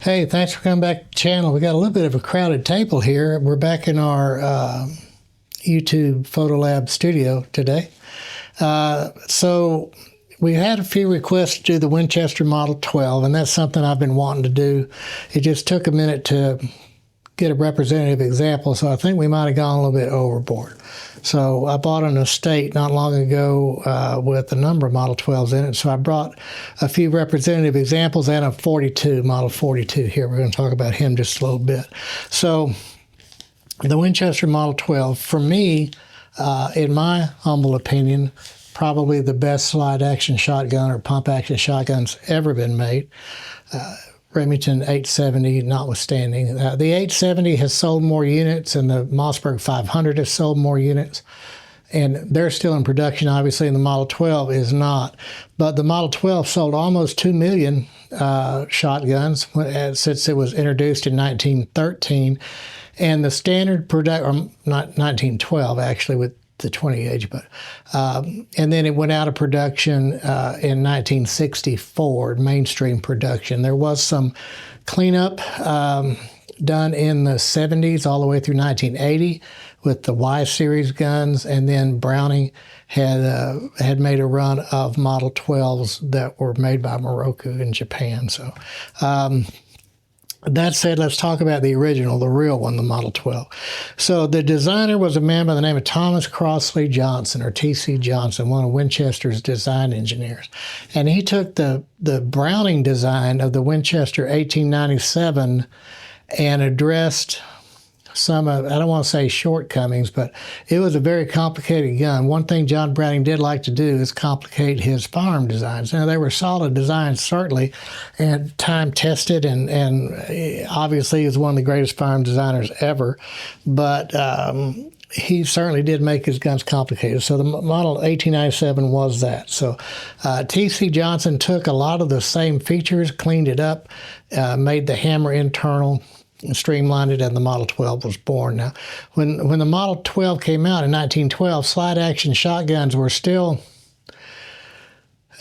Hey, thanks for coming back to the channel. We got a little bit of a crowded table here. We're back in our YouTube Photo Lab studio today. So we had a few requests to do the Winchester Model 12, and that's something I've been wanting to do. It just took a minute to get a representative example, so I think we might have gone a little bit overboard. So I bought an estate not long ago with a number of Model 12s in it, so I brought a few representative examples and a 42, Model 42 here. We're going to talk about him just a little bit. So the Winchester Model 12, for me, in my humble opinion, probably the best slide action shotgun or pump action shotguns ever been made. Remington 870 notwithstanding. The 870 has sold more units and the Mossberg 500 has sold more units. And they're still in production, obviously, and the Model 12 is not. But the Model 12 sold almost 2 million shotguns since it was introduced in 1913. And the standard product, or not 1912 actually, with the 20 gauge, but and then it went out of production in 1964, mainstream production. There was some cleanup done in the 70s all the way through 1980 with the Y series guns, and then Browning had made a run of Model 12s that were made by Morocco in Japan. So that said, let's talk about the original, the real one, the Model 12. So the designer was a man by the name of Thomas Crossley Johnson, or T.C. Johnson, one of Winchester's design engineers. And he took the Browning design of the Winchester 1897 and addressed some of, I don't want to say shortcomings, but it was a very complicated gun. One thing John Browning did like to do is complicate his firearm designs. Now, they were solid designs, certainly, and time-tested, and obviously is one of the greatest firearm designers ever, but he certainly did make his guns complicated. So the Model 1897 was that. So T.C. Johnson took a lot of the same features, cleaned it up, made the hammer internal, and streamlined it, and the Model 12 was born. Now, when the Model 12 came out in 1912, slide action shotguns were still,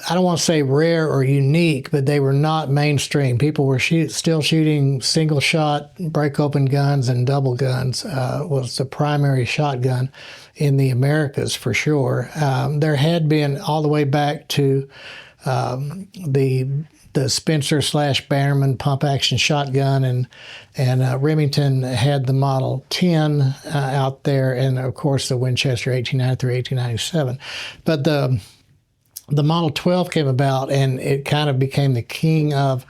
I don't want to say rare or unique, but they were not mainstream. People were still shooting single shot, break open guns, and double guns was the primary shotgun in the Americas for sure. There had been all the way back to the Spencer / Bannerman pump action shotgun, and Remington had the Model 10 out there, and of course the Winchester 1893, 1897. But the Model 12 came about, and it kind of became the king of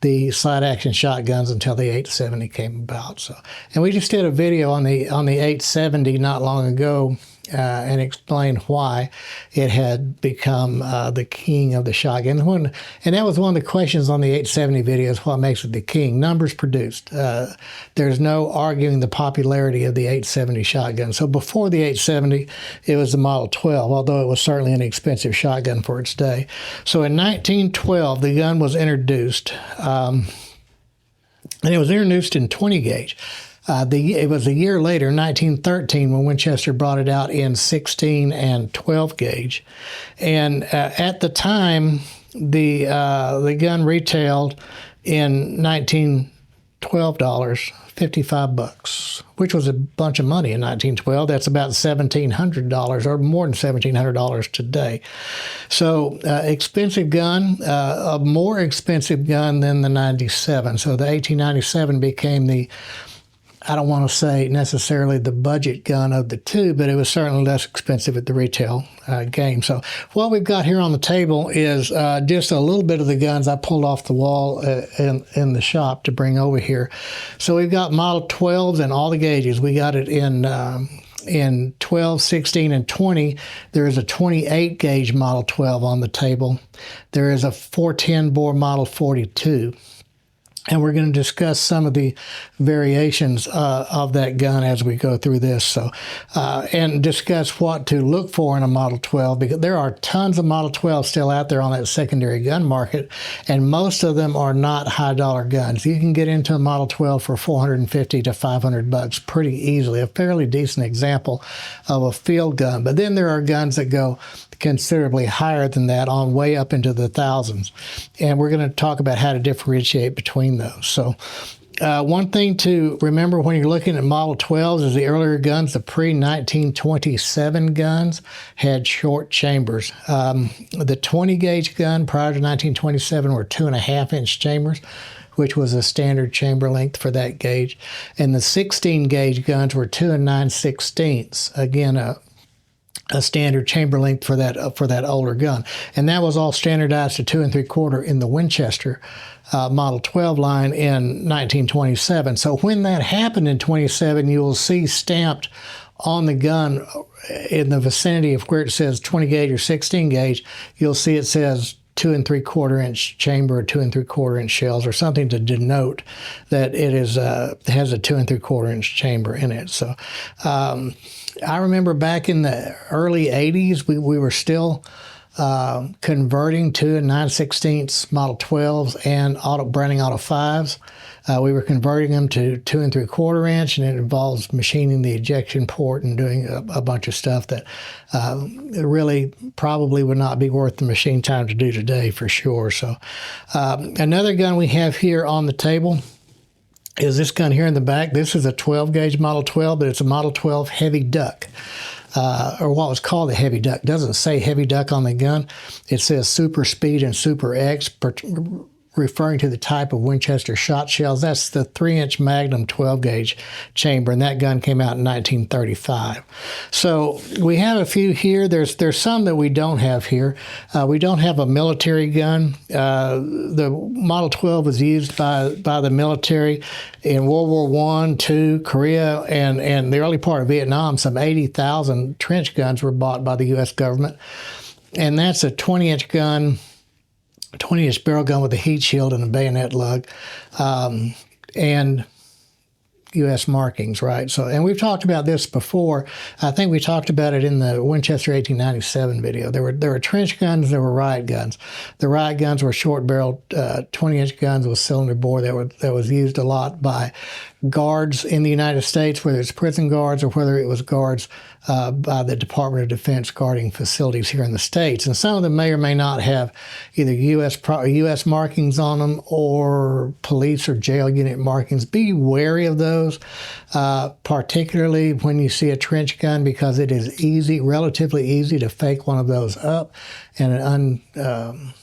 the slide action shotguns until the 870 came about. So, and we just did a video on the 870 not long ago, and explained why it had become the king of the shotgun. And that was one of the questions on the 870 videos, what makes it the king? Numbers produced. There's no arguing the popularity of the 870 shotgun. So before the 870, it was the Model 12, although it was certainly an expensive shotgun for its day. So in 1912, the gun was introduced, and it was introduced in 20 gauge. It was a year later, 1913, when Winchester brought it out in 16 and 12 gauge. And at the time, the gun retailed in $1912, $55, which was a bunch of money in 1912. That's about $1,700 or more than $1,700 today. So expensive gun, a more expensive gun than the 97. So the 1897 became the, I don't want to say necessarily the budget gun of the two, but it was certainly less expensive at the retail game. So what we've got here on the table is just a little bit of the guns I pulled off the wall in the shop to bring over here. So we've got Model 12s and all the gauges. We got it in 12, 16, and 20. There is a 28 gauge Model 12 on the table. There is a 410 bore Model 42. And we're going to discuss some of the variations of that gun as we go through this. So, and discuss what to look for in a Model 12, because there are tons of Model 12 still out there on that secondary gun market, and most of them are not high dollar guns. You can get into a Model 12 for $450 to $500 pretty easily, a fairly decent example of a field gun. But then there are guns that go considerably higher than that, on way up into the thousands. And we're going to talk about how to differentiate between between those. So one thing to remember when you're looking at Model 12s is the earlier guns, the pre-1927 guns, had short chambers. The 20 gauge gun prior to 1927 were 2.5-inch chambers, which was a standard chamber length for that gauge. And the 16 gauge guns were 2 9/16. Again, a standard chamber length for that older gun. And that was all standardized to 2 3/4 in the Winchester Model 12 line in 1927. So when that happened in 27, you will see stamped on the gun in the vicinity of where it says 20 gauge or 16 gauge, you'll see it says 2 3/4-inch chamber or 2 3/4-inch shells or something to denote that it is has a 2 3/4-inch chamber in it. So I remember back in the early 80s, we were still converting 2 9/16 Model 12s and Browning Auto 5s. We were converting them to 2 3/4-inch, and it involves machining the ejection port and doing a bunch of stuff that really probably would not be worth the machine time to do today for sure. So another gun we have here on the table is this gun here in the back. This is a 12 gauge Model 12, but it's a Model 12 heavy duck. Or what was called a heavy duck. It doesn't say heavy duck on the gun. It says Super Speed and Super X, referring to the type of Winchester shot shells. That's the 3-inch Magnum 12 gauge chamber, and that gun came out in 1935. So we have a few here. There's some that we don't have here. We don't have a military gun. The Model 12 was used by the military in World War I, II, Korea, and the early part of Vietnam. Some 80,000 trench guns were bought by the U.S. government, and that's a 20-inch gun, 20-inch barrel gun with a heat shield and a bayonet lug, and U.S. markings, right? So, and we've talked about this before. I think we talked about it in the Winchester 1897 video. There were trench guns, there were riot guns. The riot guns were short-barreled 20-inch guns with cylinder bore that was used a lot by guards in the United States, whether it's prison guards or whether it was guards by the Department of Defense guarding facilities here in the States. And some of them may or may not have either U.S. markings on them or police or jail unit markings. Be wary of those, particularly when you see a trench gun, because it is relatively easy to fake one of those up, and an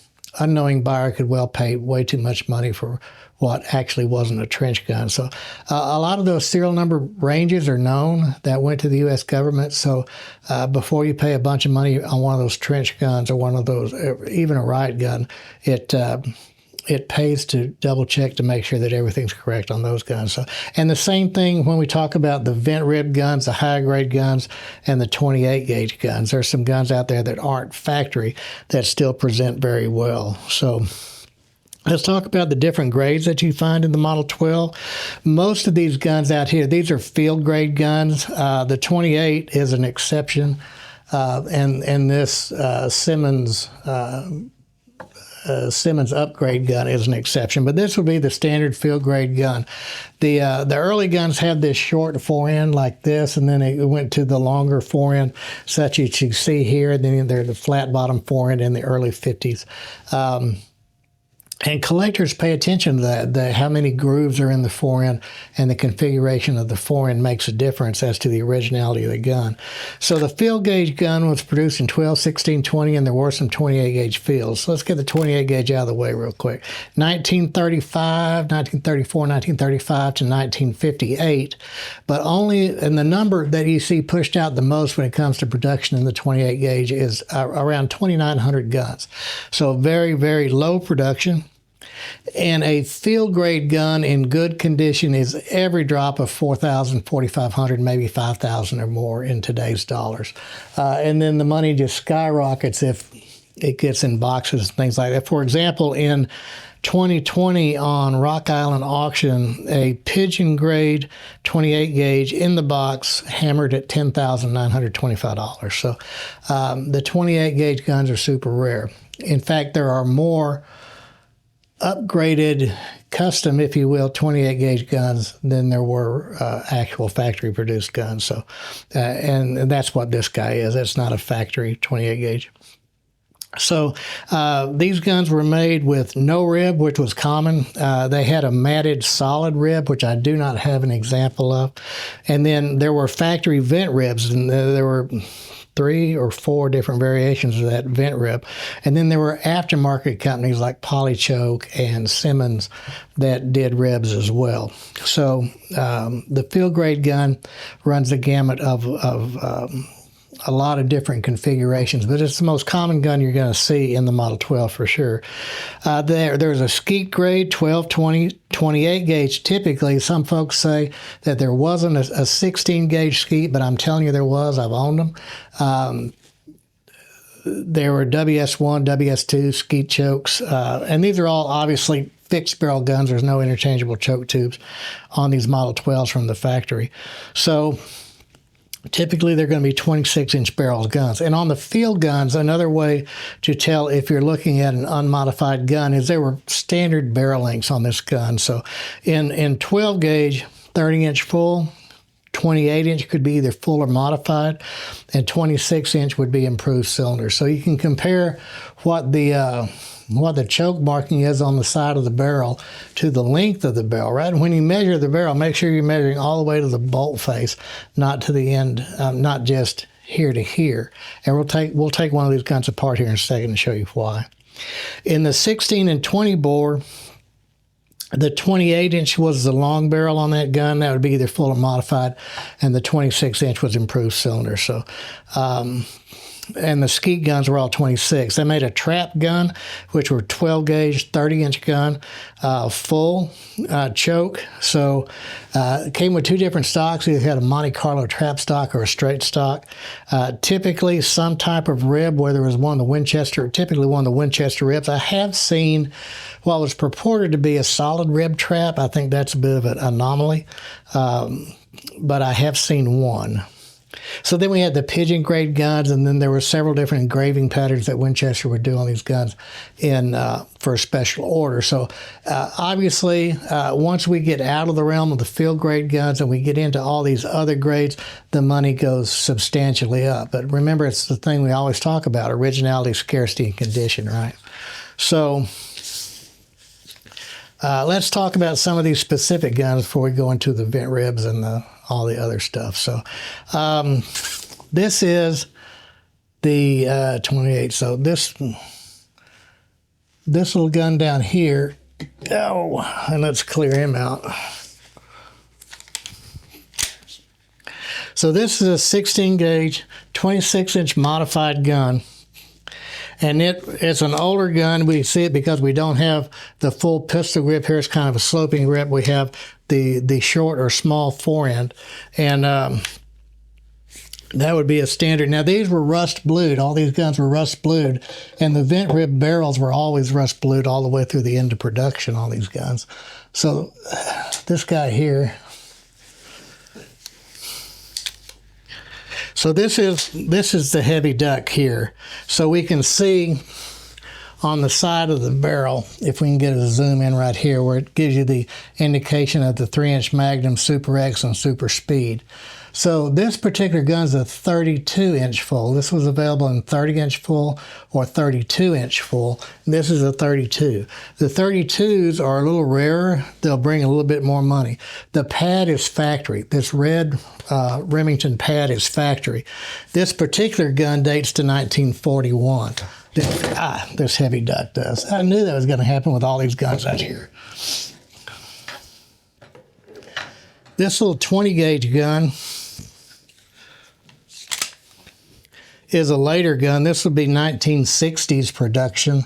unknowing buyer could well pay way too much money for what actually wasn't a trench gun. So a lot of those serial number ranges are known that went to the U.S. government. So before you pay a bunch of money on one of those trench guns or one of those, even a riot gun, it pays to double check to make sure that everything's correct on those guns. So, and the same thing when we talk about the vent rib guns, the high grade guns, and the 28 gauge guns. There's some guns out there that aren't factory that still present very well. So let's talk about the different grades that you find in the Model 12. Most of these guns out here, these are field grade guns. The 28 is an exception, and this Simmons upgrade gun is an exception, but this would be the standard field grade gun. The early guns had this short forend like this, and then it went to the longer forend, such as you see here. And then there's the flat bottom forend in the early 50s. And collectors pay attention to that, how many grooves are in the forend, and the configuration of the forend makes a difference as to the originality of the gun. So the field gauge gun was produced in 12, 16, 20, and there were some 28 gauge fields. So let's get the 28 gauge out of the way real quick. 1935, 1934, 1935 to 1958, but only, and the number that you see pushed out the most when it comes to production in the 28 gauge is around 2,900 guns. So very, very low production. And a field grade gun in good condition is every drop of 4,000, 4,500, maybe 5,000 or more in today's dollars. And then the money just skyrockets if it gets in boxes and things like that. For example, in 2020 on Rock Island Auction, a pigeon grade 28 gauge in the box hammered at $10,925. So the 28 gauge guns are super rare. In fact, there are more upgraded, custom, if you will, 28 gauge guns than there were actual factory produced guns. So, and that's what this guy is. It's not a factory 28 gauge. So these guns were made with no rib, which was common. They had a matted solid rib, which I do not have an example of. And then there were factory vent ribs, and there were 3 or 4 different variations of that vent rib. And then there were aftermarket companies like Polychoke and Simmons that did ribs as well. So the field grade gun runs the gamut of a lot of different configurations, but it's the most common gun you're going to see in the Model 12 for sure. There's a skeet grade 12, 20, 28 gauge. Typically, some folks say that there wasn't a 16 gauge skeet, but I'm telling you there was. I've owned them. There were WS1, WS2 skeet chokes, and these are all obviously fixed barrel guns. There's no interchangeable choke tubes on these Model 12s from the factory. So typically, they're going to be 26-inch barrel guns. And on the field guns, another way to tell if you're looking at an unmodified gun is there were standard barrel lengths on this gun. So in 12-gauge, 30-inch full, 28-inch could be either full or modified, and 26-inch would be improved cylinder. So you can compare what the choke marking is on the side of the barrel to the length of the barrel, right? And when you measure the barrel, make sure you're measuring all the way to the bolt face, not to the end, not just here to here. And we'll take one of these guns apart here in a second and show you why. In the 16 and 20 bore, the 28-inch was the long barrel on that gun. That would be either full or modified. And the 26-inch was improved cylinder. So, and the skeet guns were all 26. They made a trap gun, which were 12-gauge, 30-inch gun, full choke. So it came with 2 different stocks. You had a Monte Carlo trap stock or a straight stock. Typically, some type of rib, whether it was one of the Winchester ribs. I have seen what was purported to be a solid rib trap. I think that's a bit of an anomaly, but I have seen one. So then we had the pigeon grade guns, and then there were several different engraving patterns that Winchester would do on these guns for a special order. So obviously, once we get out of the realm of the field grade guns and we get into all these other grades, the money goes substantially up. But remember, it's the thing we always talk about: originality, scarcity, and condition, right? So let's talk about some of these specific guns before we go into the vent ribs and all the other stuff. So this is the 28. So this little gun down here, and let's clear him out. So this is a 16 gauge, 26-inch modified gun. And it's an older gun. We see it because we don't have the full pistol grip here. It's kind of a sloping grip. We have the short or small forend. And that would be a standard. Now, these were rust blued. All these guns were rust blued. And the vent rib barrels were always rust blued all the way through the end of production on these guns. So this guy here. So this is the heavy duck here. So we can see on the side of the barrel, if we can get a zoom in right here, where it gives you the indication of the 3-inch Magnum, Super X, and Super Speed. So this particular gun is a 32-inch full. This was available in 30-inch full or 32-inch full. This is a 32. The 32s are a little rarer. They'll bring a little bit more money. The pad is factory. This red Remington pad is factory. This particular gun dates to 1941. This heavy duck does. I knew that was going to happen with all these guns out here. This little 20-gauge gun is a later gun. This would be 1960s production.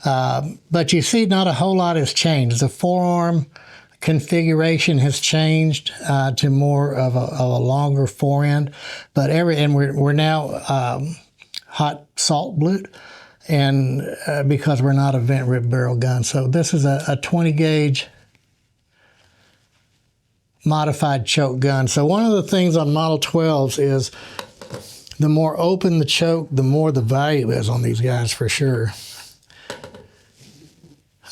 But you see, not a whole lot has changed. The forearm configuration has changed to more of a longer forend. But we're now hot salt blued, and because we're not a vent rib barrel gun. So this is a 20-gauge modified choke gun. So one of the things on Model 12s is the more open the choke, the more the value is on these guys for sure.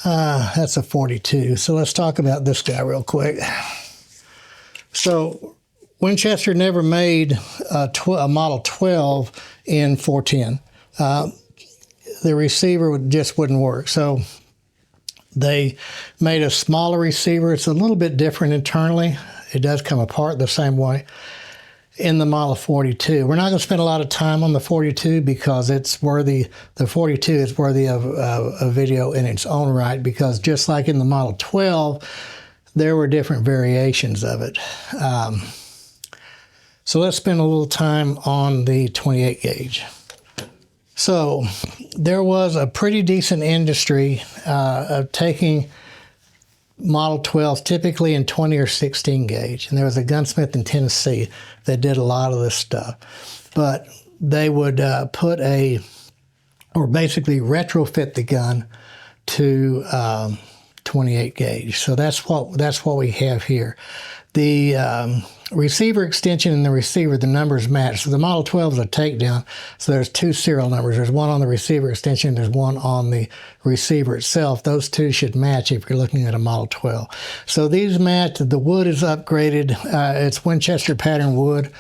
That's a 42. So let's talk about this guy real quick. So Winchester never made a Model 12 in 410. the receiver just wouldn't work. So they made a smaller receiver. It's a little bit different internally. It does come apart the same way in the Model 42. We're not going to spend a lot of time on the 42 because it's worthy. The 42 is worthy of a video in its own right, because just like in the Model 12, there were different variations of it. So let's spend a little time on the 28 gauge. So there was a pretty decent industry of taking Model 12s, typically in 20 or 16 gauge. And there was a gunsmith in Tennessee that did a lot of this stuff. But they would basically retrofit the gun to 28 gauge. So that's what we have here. The receiver extension and the receiver, the numbers match. So the Model 12 is a takedown. So there's two serial numbers. There's one on the receiver extension. There's one on the receiver itself. Those two should match if you're looking at a Model 12. So these match. The wood is upgraded. It's Winchester pattern wood.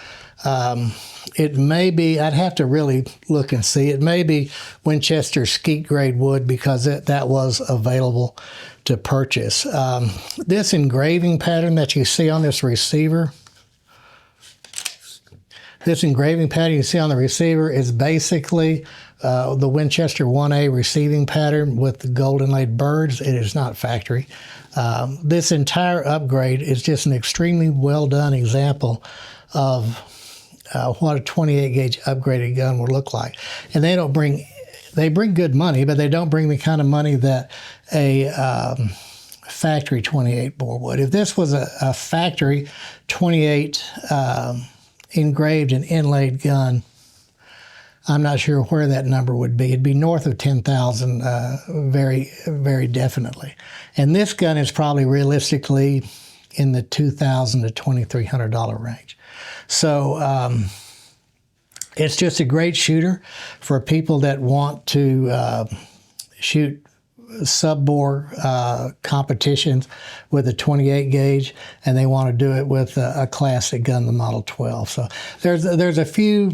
It may be, I'd have to really look and see. It may be Winchester skeet grade wood because that was available to purchase. This engraving pattern that you see on this receiver, is basically the Winchester 1A receiving pattern with the gold inlaid birds. It is not factory. This entire upgrade is just an extremely well done example of what a 28 gauge upgraded gun would look like. And they bring good money, but they don't bring the kind of money that a factory 28 bore would. If this was a factory 28 engraved and inlaid gun, I'm not sure where that number would be. It'd be north of 10,000, very, very definitely. And this gun is probably realistically in the $2,000 to $2,300 range. So it's just a great shooter for people that want to shoot sub-bore competitions with a 28 gauge, and they want to do it with a classic gun, the Model 12. So there's a few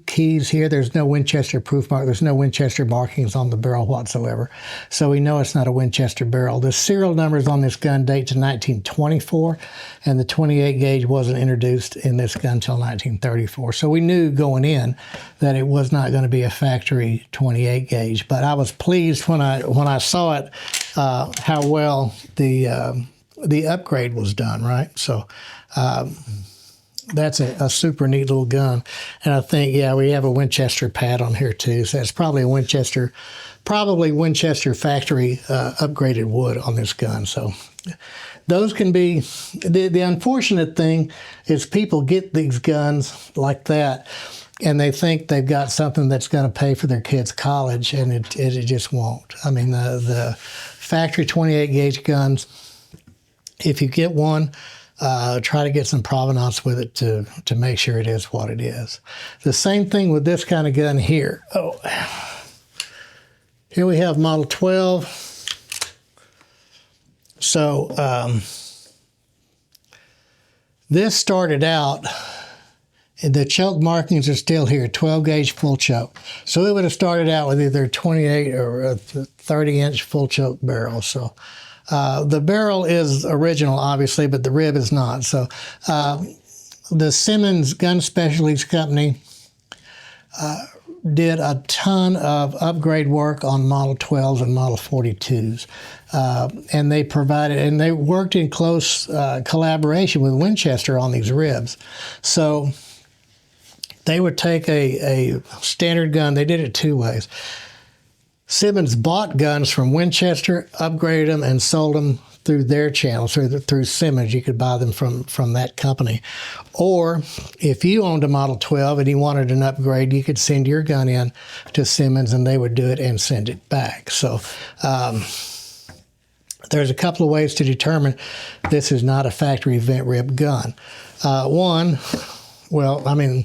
keys here. There's no Winchester proof mark. There's no Winchester markings on the barrel whatsoever. So we know it's not a Winchester barrel. The serial numbers on this gun date to 1924, and the 28 gauge wasn't introduced in this gun until 1934. So we knew going in that it was not going to be a factory 28 gauge. But I was pleased when I saw it, how well the upgrade was done, right? So that's a super neat little gun. And I think, yeah, we have a Winchester pad on here too. So it's probably a Winchester factory upgraded wood on this gun. So those can be, the unfortunate thing is people get these guns like that and they think they've got something that's going to pay for their kids' college, and it just won't. I mean, the factory 28 gauge guns, if you get one, try to get some provenance with it to make sure it is what it is. The same thing with this kind of gun here. Oh, here we have Model 12. So this started out, the choke markings are still here, 12 gauge full choke. So it would have started out with either 28 or a 30-inch full choke barrel. So the barrel is original, obviously, but the rib is not. So the Simmons Gun Specialties Company did a ton of upgrade work on Model 12s and Model 42s. And they provided, and they worked in close collaboration with Winchester on these ribs. So they would take a standard gun. They did it two ways. Simmons bought guns from Winchester, upgraded them, and sold them through their channel, through Simmons. You could buy them from that company. Or if you owned a Model 12 and you wanted an upgrade, you could send your gun in to Simmons and they would do it and send it back. So there's a couple of ways to determine this is not a factory vent rib gun. One, well, I mean,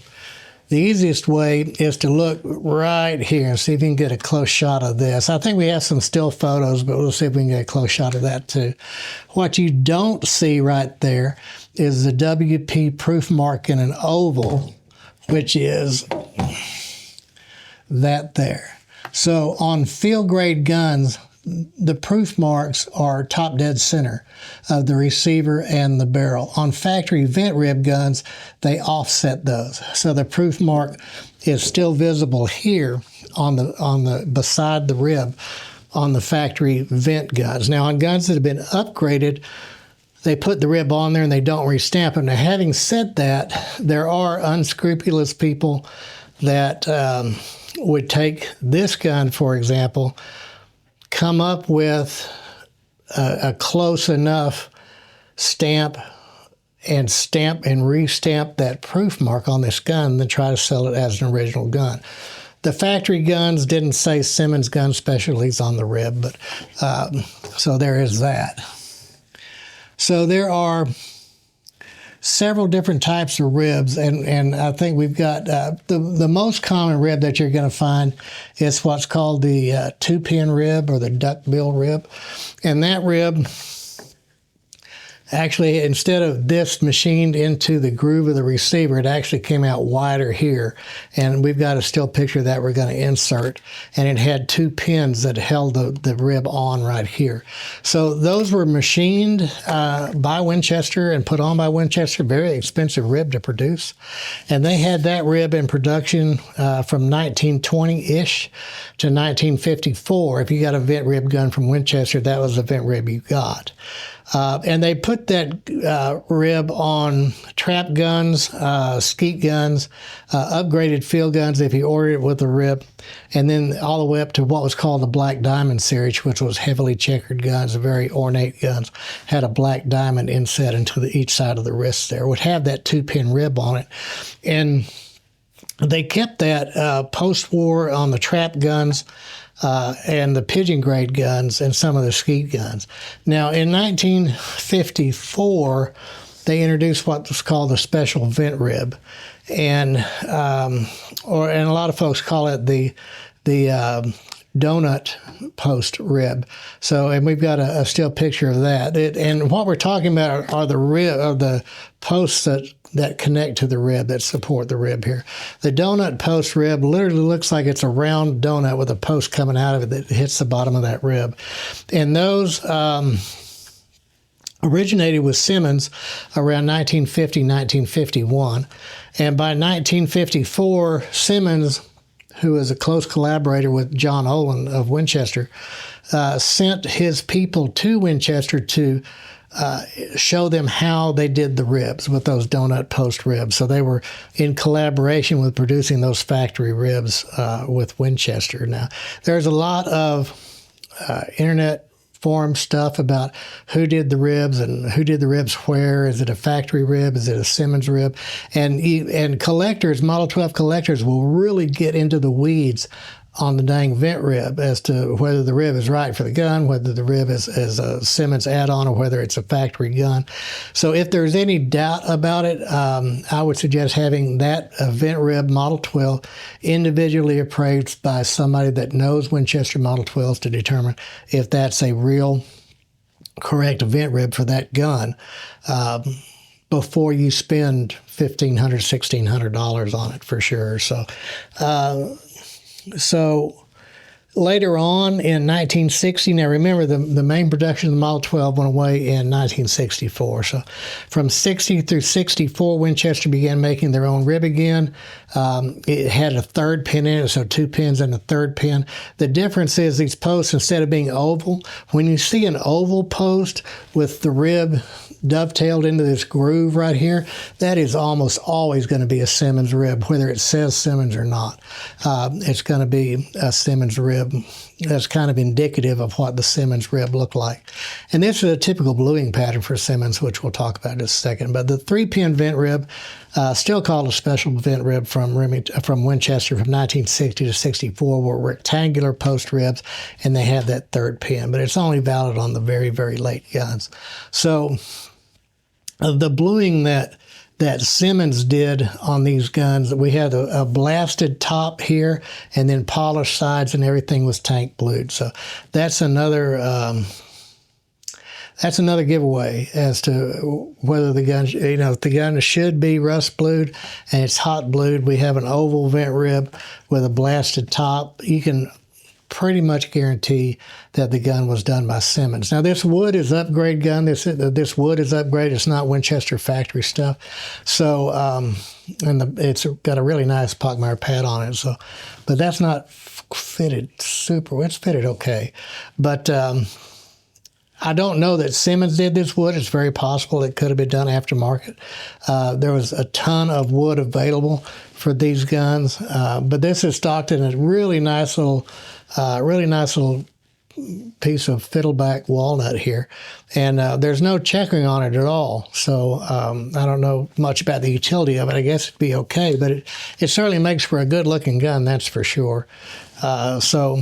the easiest way is to look right here and see if you can get a close shot of this. I think we have some still photos, but we'll see if we can get a close shot of that too. What you don't see right there is the WP proof mark in an oval, which is that there. So on field grade guns, the proof marks are top dead center of the receiver and the barrel. On factory vent rib guns, they offset those. So the proof mark is still visible here on the beside the rib on the factory vent guns. Now on guns that have been upgraded, they put the rib on there and they don't restamp it. Now having said that, there are unscrupulous people that would take this gun, for example, come up with a close enough stamp and restamp that proof mark on this gun, then try to sell it as an original gun. The factory guns didn't say Simmons Gun Specialties on the rib, but so there is that. So there are several different types of ribs, and I think we've got the most common rib that you're going to find is what's called the two-pin rib or the duckbill rib. And that rib, actually, instead of this machined into the groove of the receiver, it actually came out wider here. And we've got a still picture that we're going to insert. And it had two pins that held the rib on right here. So those were machined by Winchester and put on by Winchester. Very expensive rib to produce. And they had that rib in production from 1920-ish to 1954. If you got a vent rib gun from Winchester, that was the vent rib you got. And they put that rib on trap guns, skeet guns, upgraded field guns if you ordered it with a rib, and then all the way up to what was called the Black Diamond series, which was heavily checkered guns, very ornate guns, had a black diamond inset into each side of the wrist there, would have that two-pin rib on it. And they kept that post-war on the trap guns, and the pigeon grade guns and some of the skeet guns. Now, in 1954, they introduced what was called the special vent rib, and a lot of folks call it the donut post rib. So, and we've got a still picture of that. And what we're talking about are the rib of the posts that connect to the rib, that support the rib here. The donut post rib literally looks like it's a round donut with a post coming out of it that hits the bottom of that rib. And those originated with Simmons around 1950, 1951. And by 1954, Simmons, who is a close collaborator with John Olin of Winchester, sent his people to Winchester to show them how they did the ribs with those donut post ribs. So they were in collaboration with producing those factory ribs with Winchester. Now, there's a lot of internet forum stuff about who did the ribs and who did the ribs where. Is it a factory rib? Is it a Simmons rib? And collectors, Model 12 collectors, will really get into the weeds on the dang vent rib as to whether the rib is right for the gun, whether the rib is a Simmons add-on, or whether it's a factory gun. So if there's any doubt about it, I would suggest having that vent rib Model 12 individually appraised by somebody that knows Winchester Model 12s to determine if that's a real correct vent rib for that gun before you spend $1,500, $1,600 on it for sure. So later on in 1960, now remember the main production of the Model 12 went away in 1964. So from 60 through 64, Winchester began making their own rib again. It had a third pin in it, so two pins and a third pin. The difference is these posts, instead of being oval, when you see an oval post with the rib dovetailed into this groove right here, that is almost always going to be a Simmons rib, whether it says Simmons or not. It's going to be a Simmons rib. That's kind of indicative of what the Simmons rib looked like. And this is a typical bluing pattern for Simmons, which we'll talk about in just a second. But the three-pin vent rib, still called a special vent rib from Winchester from 1960 to 64, were rectangular post ribs, and they had that third pin. But it's only valid on the very, very late guns. So the bluing that Simmons did on these guns, we had a blasted top here and then polished sides, and everything was tank blued. So that's another giveaway as to whether the gun, if the gun should be rust blued and it's hot blued. We have an oval vent rib with a blasted top. You can pretty much guarantee that the gun was done by Simmons. Now, this wood is upgrade gun. This wood is upgrade. It's not Winchester factory stuff. So, it's got a really nice Pockmeyer pad on it. So, but that's not fitted super. It's fitted okay. But I don't know that Simmons did this wood. It's very possible it could have been done aftermarket. There was a ton of wood available for these guns, but this is stocked in a really nice little piece of fiddleback walnut here, and there's no checkering on it at all. So I don't know much about the utility of it. I guess it'd be okay, but it certainly makes for a good-looking gun, that's for sure. So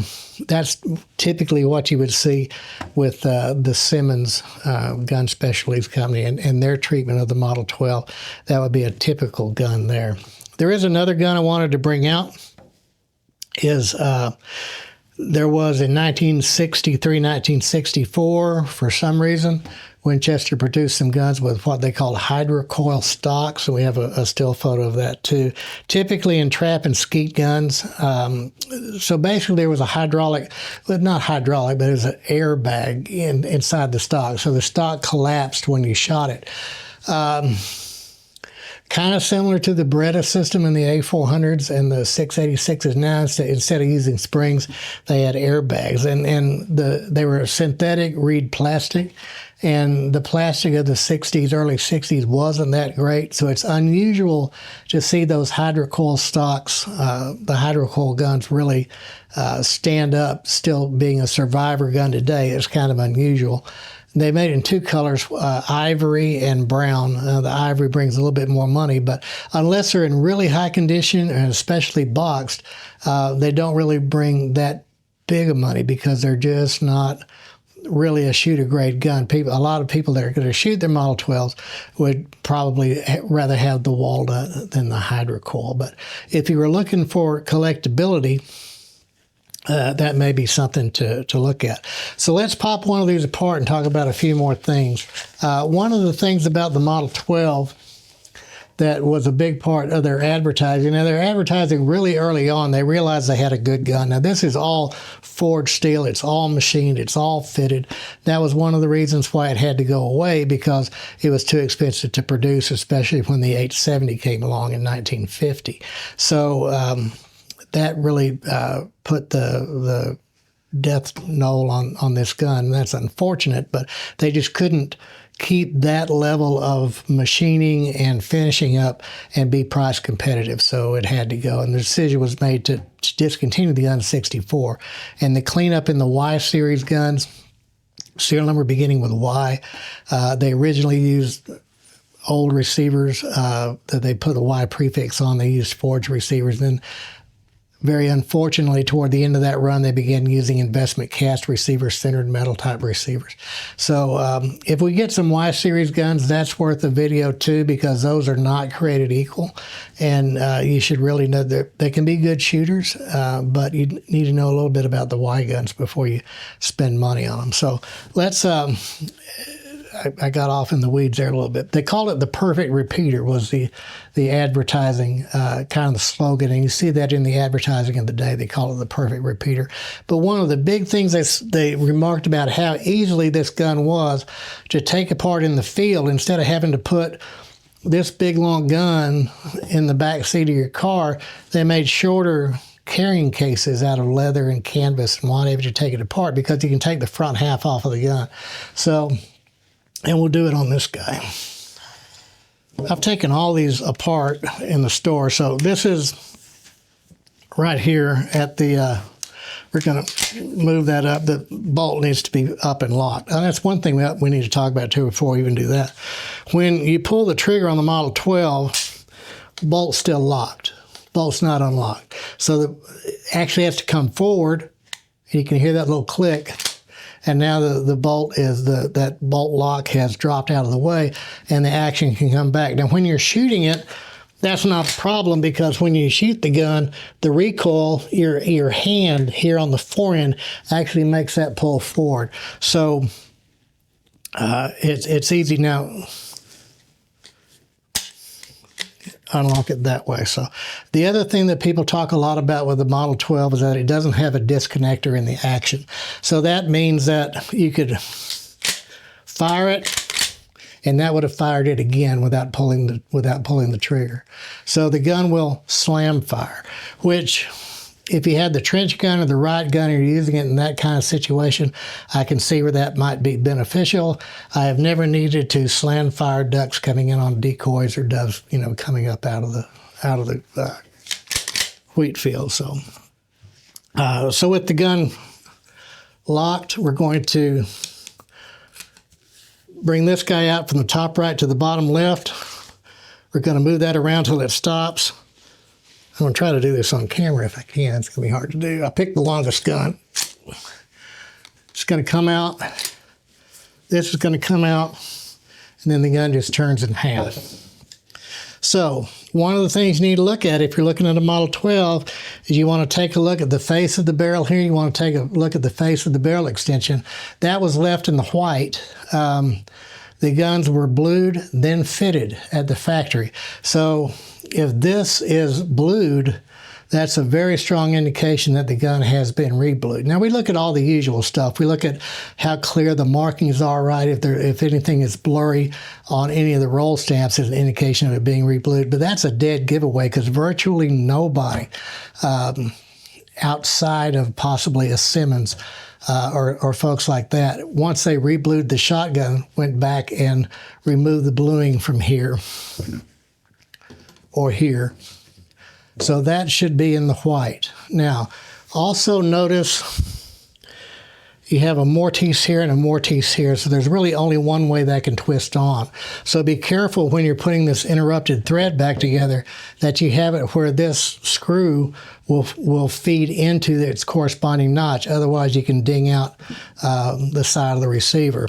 that's typically what you would see with the Simmons Gun Specialties Company and their treatment of the Model 12. That would be a typical gun there. There is another gun I wanted to bring out. There was in 1963, 1964, for some reason, Winchester produced some guns with what they called hydrocoil stocks. So we have a still photo of that too. Typically in trap and skeet guns. So basically there was a hydraulic, well, not hydraulic, but it was an airbag inside the stock. So the stock collapsed when you shot it. Kind of similar to the Beretta system in the A400s and the 686s now. Instead of using springs, they had airbags, and they were synthetic reed plastic, and the plastic of the 60s, early 60s wasn't that great, so it's unusual to see those hydrocoil stocks, the hydrocoil guns really stand up, still being a survivor gun today. It's kind of unusual. They made it in two colors, ivory and brown. The ivory brings a little bit more money, but unless they're in really high condition and especially boxed, they don't really bring that big of money because they're just not really a shooter grade gun. A lot of people that are going to shoot their Model 12s would probably rather have the walnut than the hydrocoil. But if you were looking for collectability, that may be something to look at. So let's pop one of these apart and talk about a few more things. One of the things about the Model 12 that was a big part of their advertising. Now, they're advertising really early on. They realized they had a good gun. Now, this is all forged steel. It's all machined. It's all fitted. That was one of the reasons why it had to go away, because it was too expensive to produce, especially when the 870 came along in 1950. So that really put the death knell on this gun. That's unfortunate, but they just couldn't keep that level of machining and finishing up and be price competitive, so it had to go. And the decision was made to discontinue the gun 64. And the cleanup in the Y series guns, serial number beginning with Y, they originally used old receivers that they put the Y prefix on. They used forged receivers. Then very unfortunately, toward the end of that run, they began using investment cast receivers, centered metal type receivers. So if we get some Y series guns, that's worth a video too, because those are not created equal. And you should really know that they can be good shooters, but you need to know a little bit about the Y guns before you spend money on them. So let's... I got off in the weeds there a little bit. They called it the perfect repeater, was the advertising, kind of the slogan. And you see that in the advertising of the day. They call it the perfect repeater. But one of the big things they remarked about how easily this gun was to take apart in the field, instead of having to put this big long gun in the back seat of your car, they made shorter carrying cases out of leather and canvas and whatever to take it apart, because you can take the front half off of the gun. So... and we'll do it on this guy. I've taken all these apart in the store. So this is right here at the, we're going to move that up. The bolt needs to be up and locked. And that's one thing we need to talk about too before we even do that. When you pull the trigger on the Model 12, bolt's still locked. Bolt's not unlocked. So it actually has to come forward, and you can hear that little click. And now the bolt is, that bolt lock has dropped out of the way, and the action can come back. Now, when you're shooting it, that's not a problem, because when you shoot the gun, the recoil, your hand here on the forend actually makes that pull forward. So it's easy now. unlock it that way. So the other thing that people talk a lot about with the Model 12 is that it doesn't have a disconnector in the action. So that means that you could fire it, and that would have fired it again without pulling the trigger. So the gun will slam fire, which if you had the trench gun or the riot gun, or you're using it in that kind of situation, I can see where that might be beneficial. I have never needed to slam fire ducks coming in on decoys or doves, you know, coming up out of the wheat field. So, so with the gun locked, we're going to bring this guy out from the top right to the bottom left. We're going to move that around till it stops. I'm going to try to do this on camera if I can. It's going to be hard to do. I picked the longest gun. It's going to come out. This is going to come out, and then the gun just turns in half. So one of the things you need to look at if you're looking at a Model 12 is you want to take a look at the face of the barrel here. You want to take a look at the face of the barrel extension. That was left in the white. The guns were blued, then fitted at the factory. So if this is blued, that's a very strong indication that the gun has been reblued. Now we look at all the usual stuff. We look at how clear the markings are, right? If anything is blurry on any of the roll stamps, it's an indication of it being reblued. But that's a dead giveaway because virtually nobody outside of possibly a Simmons or folks like that, once they reblued the shotgun, went back and removed the bluing from here or here. So that should be in the white. Now, also notice you have a mortise here and a mortise here, so there's really only one way that can twist on. So be careful when you're putting this interrupted thread back together that you have it where this screw will feed into its corresponding notch. Otherwise, you can ding out the side of the receiver.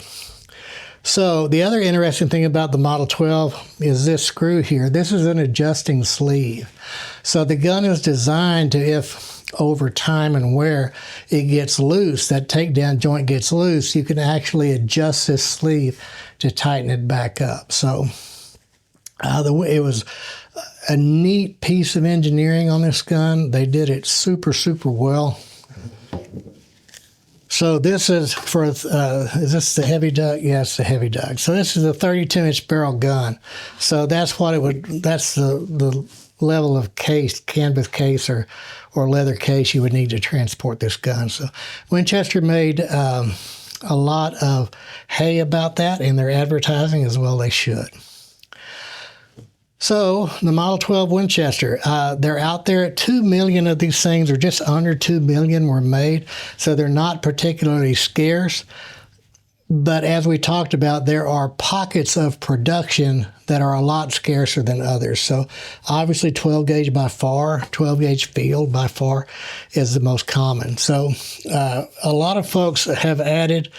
So the other interesting thing about the Model 12 is this screw here. This is an adjusting sleeve. So the gun is designed to, if over time and wear it gets loose, that takedown joint gets loose, you can actually adjust this sleeve to tighten it back up. So it was a neat piece of engineering on this gun. They did it super, super well. So this is for, is this the heavy dug? Yes, the heavy dug. So this is a 32-inch barrel gun. So that's what it would, that's the level of case, canvas case or leather case you would need to transport this gun. So Winchester made a lot of hay about that in their advertising, as well they should. So the Model 12 Winchester, they're out there at 2 million of these things, or just under 2 million were made. So they're not particularly scarce. But as we talked about, there are pockets of production that are a lot scarcer than others. So obviously 12 gauge by far, 12 gauge field by far is the most common. So a lot of folks have had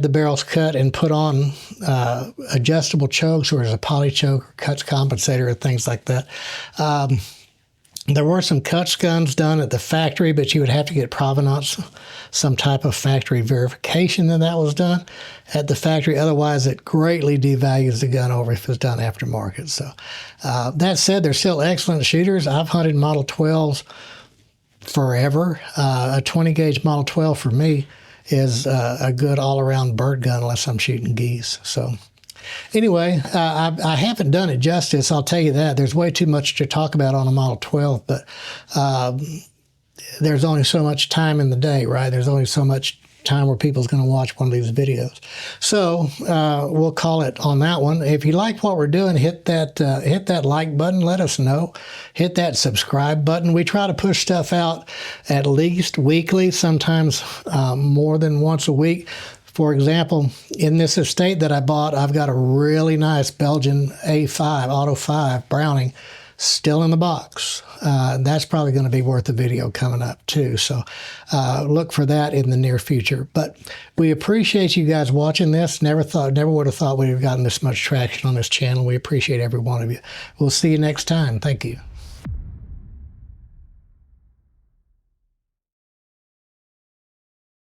the barrels cut and put on adjustable chokes, or as a poly choke or cuts compensator or things like that. There were some cuts guns done at the factory, but you would have to get provenance, some type of factory verification that was done at the factory. Otherwise, it greatly devalues the gun over if it's done aftermarket. So that said, they're still excellent shooters. I've hunted Model 12s forever. A 20 gauge Model 12 for me is a good all-around bird gun unless I'm shooting geese. So anyway, I haven't done it justice, I'll tell you that. There's way too much to talk about on a Model 12, but there's only so much time in the day, right? There's only so much time where people's going to watch one of these videos. So we'll call it on that one. If you like what we're doing, hit that like button. Let us know. Hit that subscribe button. We try to push stuff out at least weekly, sometimes more than once a week. For example, in this estate that I bought, I've got a really nice Belgian A5, Auto 5 Browning still in the box. That's probably going to be worth a video coming up too. So look for that in the near future. But we appreciate you guys watching this. Never would have thought we'd have gotten this much traction on this channel. We appreciate every one of you. We'll see you next time. Thank you.